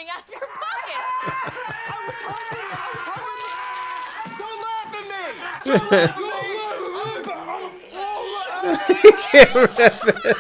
coming out of your pocket. Don't laugh at me! You can't rip it.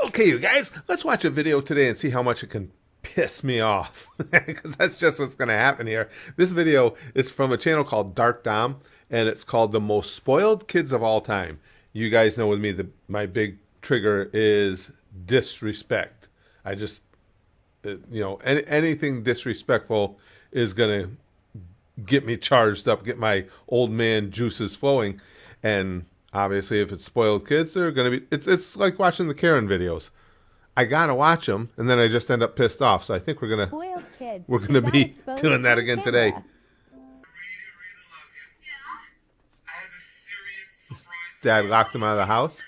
Okay, you guys, let's watch a video today and see how much it can piss me off. Because that's just what's going to happen here. This video is from a channel called Dark Dom, and it's called The Most Spoiled Kids of All Time. You guys know with me, my big trigger is disrespect. I just, anything disrespectful is going to get me charged up, get my old man juices flowing. And obviously, if it's spoiled kids, they're going to be, it's like watching the Karen videos. I got to watch them, and then I just end up pissed off. So I think we're going to be doing that again today. Dad locked him out of the house.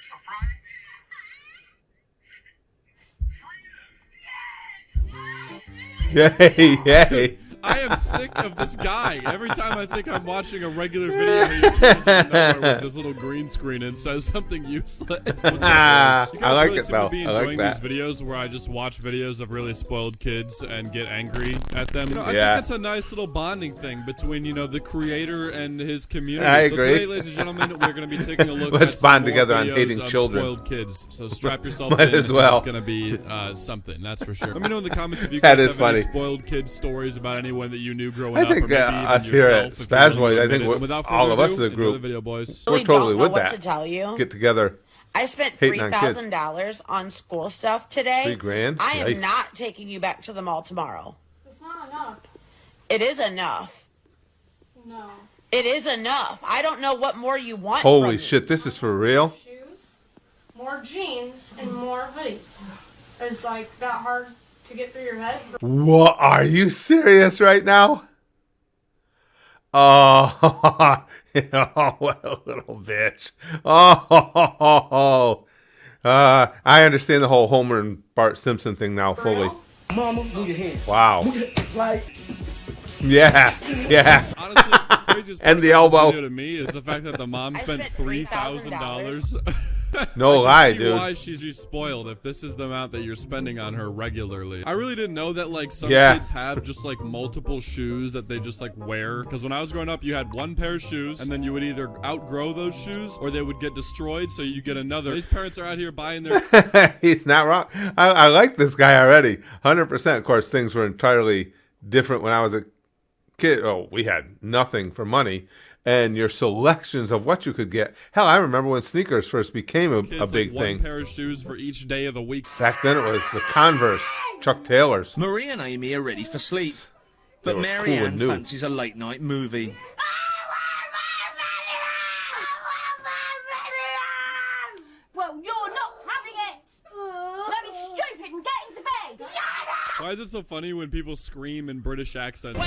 Yay, yay. I am sick of this guy. Every time I think I'm watching a regular video, he appears out of nowhere with this little green screen and says something useless. What's up, guys? You guys I like really it, seem though. to be I like enjoying that. these videos where I just watch videos of really spoiled kids and get angry at them. I Yeah. think it's a nice little bonding thing between, the creator and his community. I So agree. today, ladies and gentlemen, we're going to be taking a look Let's at some bond more together on videos hating of children. spoiled kids. So strap yourself Might in. as well. It's going to be something, that's for sure. Let me know in the comments if you That guys is have funny. any spoiled kid stories about anyone that you knew growing I up. think Or maybe even us here at yourself, if you're willing to Spazboys, I admit think it. we're, And without all further of us ado, as a enjoy group, the video, boys. we're totally don't know with what that. to tell you. Get together. I spent Hating on kids. $3,000 on school stuff today. $3,000? I am Yikes. not taking you back to the mall tomorrow. It's not enough. It is enough. No. It is enough. I don't know what more you want. Holy from me. shit, this is for real? Shoes, more jeans, and more hoodies. It's like that hard to get through your head. What? Are you serious right now? Oh, what a little bitch. Oh, I understand the whole Homer and Bart Simpson thing now fully. Mama, move your hand. Wow. Move it right. Yeah, yeah. Honestly, the craziest part And the about this elbow. video to me is the fact that the mom I spent spent $3,000. No lie, see dude. why she's spoiled if this is the amount that you're spending on her regularly. I really didn't know that some Yeah. kids have just multiple shoes that they just wear. Because when I was growing up, you had one pair of shoes and then you would either outgrow those shoes or they would get destroyed, so you get another. These parents are out here buying their He's not wrong. I like this guy already. 100%. Of course, things were entirely different when I was a kid. Oh, we had nothing for money. And your selections of what you could get. Hell, I remember when sneakers first became a kids big one thing. pair of shoes for each day of the week. Back then it was the Converse, Chuck Taylors. Marie and Amy are ready for sleep, They but were Mary cool and Ann new. fancies a late night movie. Well, you're not having it. Don't be stupid and get into bed. Why is it so funny when people scream in British accents?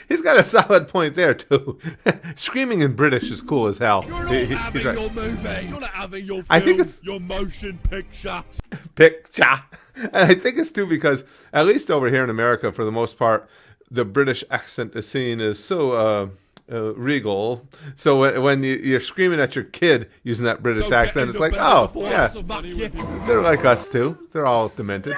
He's got a solid point there, too. Screaming in British is cool as hell. He's right. movie. You're not having your film, I think it's- your motion picture. Picture. And I think it's too because, at least over here in America, for the most part, the British accent is seen as so regal. So when you're screaming at your kid using that British accent, it's like, oh, yeah, they're like us too. They're all demented.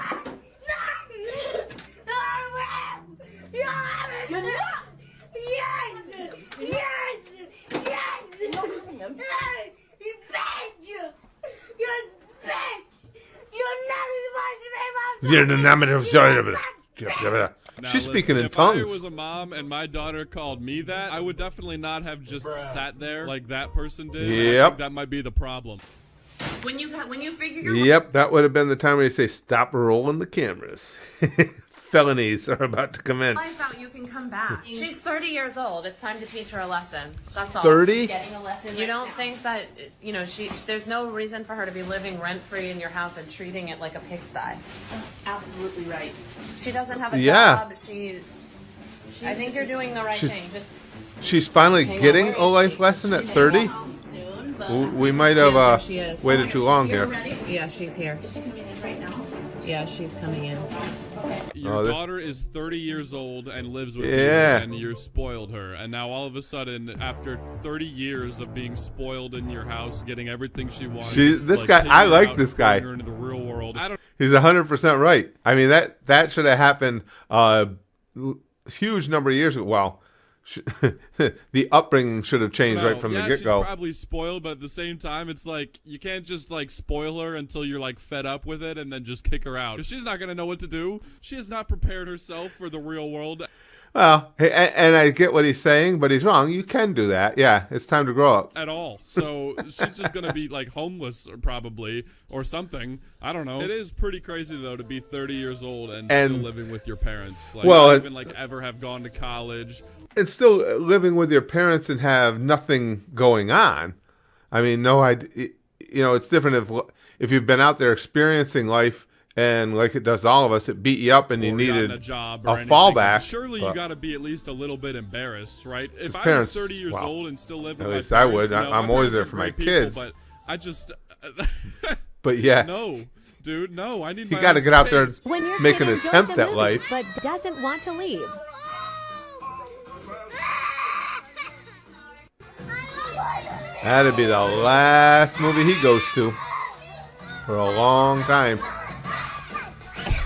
You're not. You're the nominative. Now, She's speaking listen, in if I tongues. was a mom and my daughter called me that, I would definitely not have just sat there like that person did. I Yep. think that might be the problem. When you figure your Yep, that would have been the time where you say, stop rolling the cameras. Felonies are about to commence. out, you can come back. She's 30 years old. It's time to teach her a lesson. That's all. 30? Getting a lesson. You don't think that there's no reason for her to be living rent free in your house and treating it like a pigsty. That's absolutely right. She doesn't have a Yeah. job. I think you're doing the right She's- thing. Just She's finally hang on. getting Where a is life she? lesson at She's 30? home soon, but We might have there she is. waited too long here. Yeah, she's here. Is she coming in right now? Yeah, she's coming in. Your Oh, daughter is 30 years old and lives with Yeah. you, and you spoiled her. And now all of a sudden, after 30 years of being spoiled in your house, getting everything she wants, This guy- taking I her like out, this guy. throwing her into the real world, He's 100% right. I mean, that should have happened a huge number of years ago. Well, the upbringing should have changed right from the get-go. She's probably spoiled, but at the same time, it's like you can't just like spoil her until you're like fed up with it and then just kick her out, because she's not gonna know what to do. She has not prepared herself for the real world. Well, and I get what he's saying, but he's wrong. You can do that. Yeah, it's time to grow up. At all. So she's just going to be like homeless probably or something. I don't know. It is pretty crazy though to be 30 years old and still living with your parents. Like, well, not even like ever have gone to college. And still living with your parents and have nothing going on. I mean, no idea. You know, it's different if you've been out there experiencing life. And like it does to all of us, it beat you up and you needed a job or or fallback. Surely you got to be at least a little bit embarrassed, right? If I parents, was 30 years old and still living with my least parents, I would. I'm always there for my kids. But I just... but yeah. No, dude, no. I need you my got to get out there and when make an attempt at life. But doesn't want to leave. That'd be the last movie he goes to for a long time.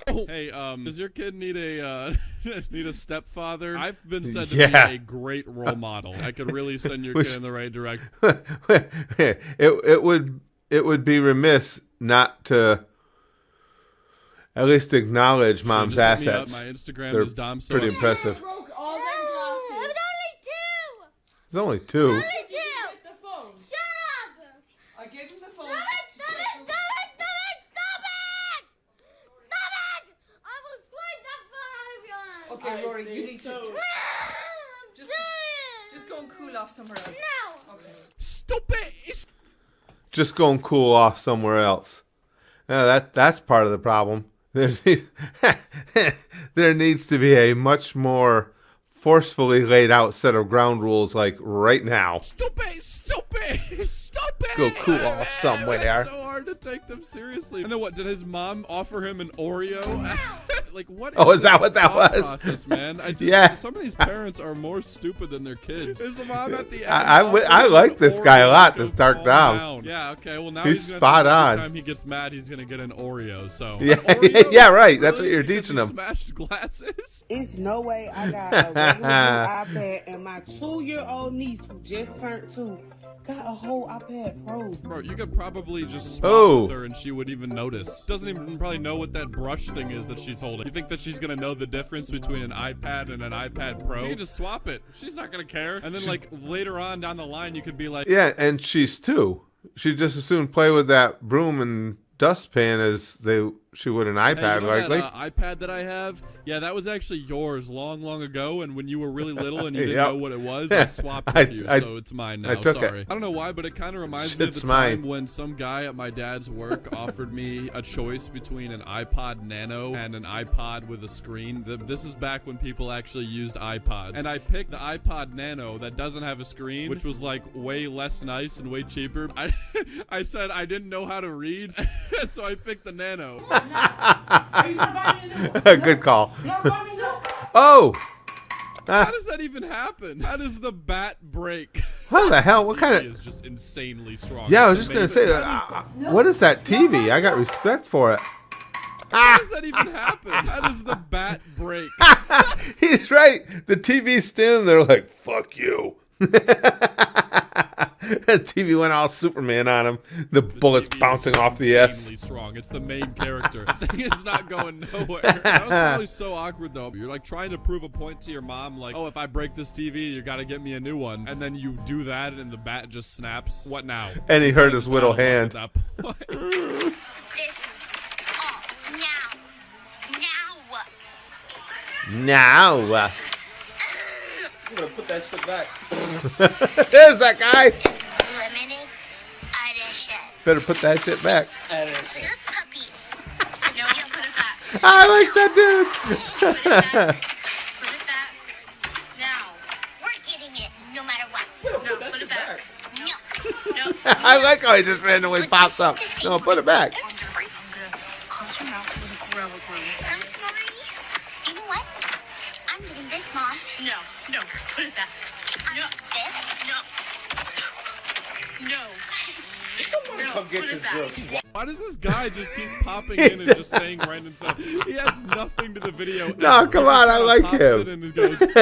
Hey, does your kid need a need a stepfather? I've been said to be a great role model. I could really send your kid in the right direction. It would be remiss not to at least acknowledge Mom's assets. My Instagram They're is Dom. pretty impressive. Broke all them glasses. There's only two. I gave him the phone. Okay, Rory, you need to just go and cool off somewhere else. No. Okay. Stupid. Just go and cool off somewhere else. That's part of the problem. There needs to be a much more forcefully laid out set of ground rules, like right now. Stupid. Go cool off somewhere. It's so hard to take them seriously. And then what? Did his mom offer him an Oreo? Like what? Is that what that was? Process, man. Yeah. Some of these parents are more stupid than their kids. His mom at the end. I like this guy a lot. This Dark Dom. Yeah. Okay. Well, now he's gonna spot on. Every time he gets mad, he's gonna get an Oreo. So yeah, Oreo, yeah, right. That's really? What you're Because teaching he him. Smashed glasses. It's no way I got a regular iPad and my 2-year-old niece who just turned 2 got a whole iPad Pro. Bro, you could probably just swap with her and she would even notice. Doesn't even probably know what that brush thing is that she's holding. You think that she's gonna know the difference between an iPad and an iPad Pro? You can just swap it. She's not gonna care. And then like later on down the line, you could be like, yeah, and she's 2. She'd just as soon play with that broom and dustpan as she would an iPad, hey, you know likely. That iPad that I have, yeah, that was actually yours long ago. And when you were really little and you didn't know what it was, I swapped with you, so it's mine now. I took Sorry. it. I don't know why, but it kind of reminds me of the time when some guy at my dad's work offered me a choice between an iPod Nano and an iPod with a screen. This is back when people actually used iPods, and I picked the iPod Nano that doesn't have a screen, which was like way less nice and way cheaper. I said I didn't know how to read, so I picked the Nano. Are you gonna buy me a new one? Good call. You gonna buy me a new one? Oh! How does that even happen? How does the bat break? How the hell? What kind of... is just insanely strong. Yeah, I was just going to say, what is that TV? I got respect for it. How does that even happen? How does the bat break? He's right. The TV's standing there like, fuck you. That TV went all Superman on him. The bullets bouncing off the S. Insanely strong. It's the main character. The thing is not going nowhere. That was probably so awkward though. You're like trying to prove a point to your mom, like, oh, if I break this TV, you got to get me a new one. And then you do that, and the bat just snaps. What now? And he hurt his little hand. This. Oh, Now. I'm gonna put that shit back. There's that guy. Limited edition. Better put that shit back. Good puppies. No, you put it back. I like that dude. Put it back. Put it back. Now. We're getting it no matter what. No, put it back. No. I like how he just randomly pops up. No, put it back. I'm sorry. Close your mouth. It was a gravel through. I'm sorry. You know what? I'm getting this, Mom. No, put it back. No. This? No. Somebody come get this girl. Why does this guy just keep popping in and just saying random stuff? He adds nothing to the video. No, come on, I like him. And it goes, No, put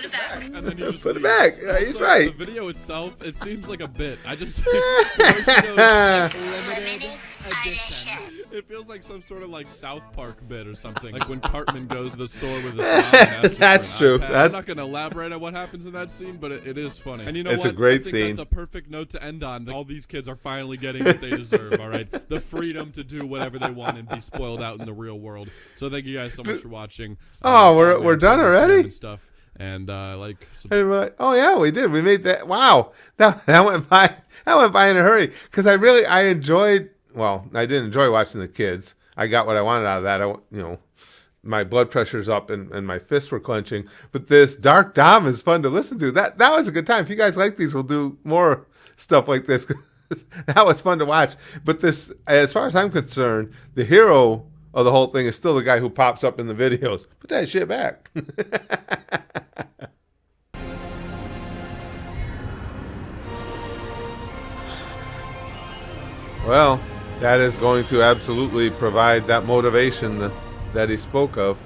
it back. and then he just Put it leaves. back. He's Also, right. The video itself, it seems like a bit. I just think the way she goes, limited edition. It feels like some sort of like South Park bit or something. Like when Cartman goes to the store with his mom and asks her That's for an true. iPad. I'm not going to elaborate on what happens in that scene, but it is funny. And you know It's what? a great I think scene. That's a perfect note to end on. All these kids are finally getting what they deserve, all right? The freedom to do whatever they want and be spoiled out in the real world. So thank you guys so much for watching. Oh, we're done already? And stuff. And like, oh yeah, we did. We made that. Wow, that went by. That went by in a hurry because I enjoyed. Well, I didn't enjoy watching the kids. I got what I wanted out of that. My blood pressure's up and my fists were clenching. But this Dark Dom is fun to listen to. That was a good time. If you guys like these, we'll do more stuff like this. That was fun to watch. But this, as far as I'm concerned, the hero of the whole thing is still the guy who pops up in the videos. Put that shit back. Well, that is going to absolutely provide that motivation that he spoke of.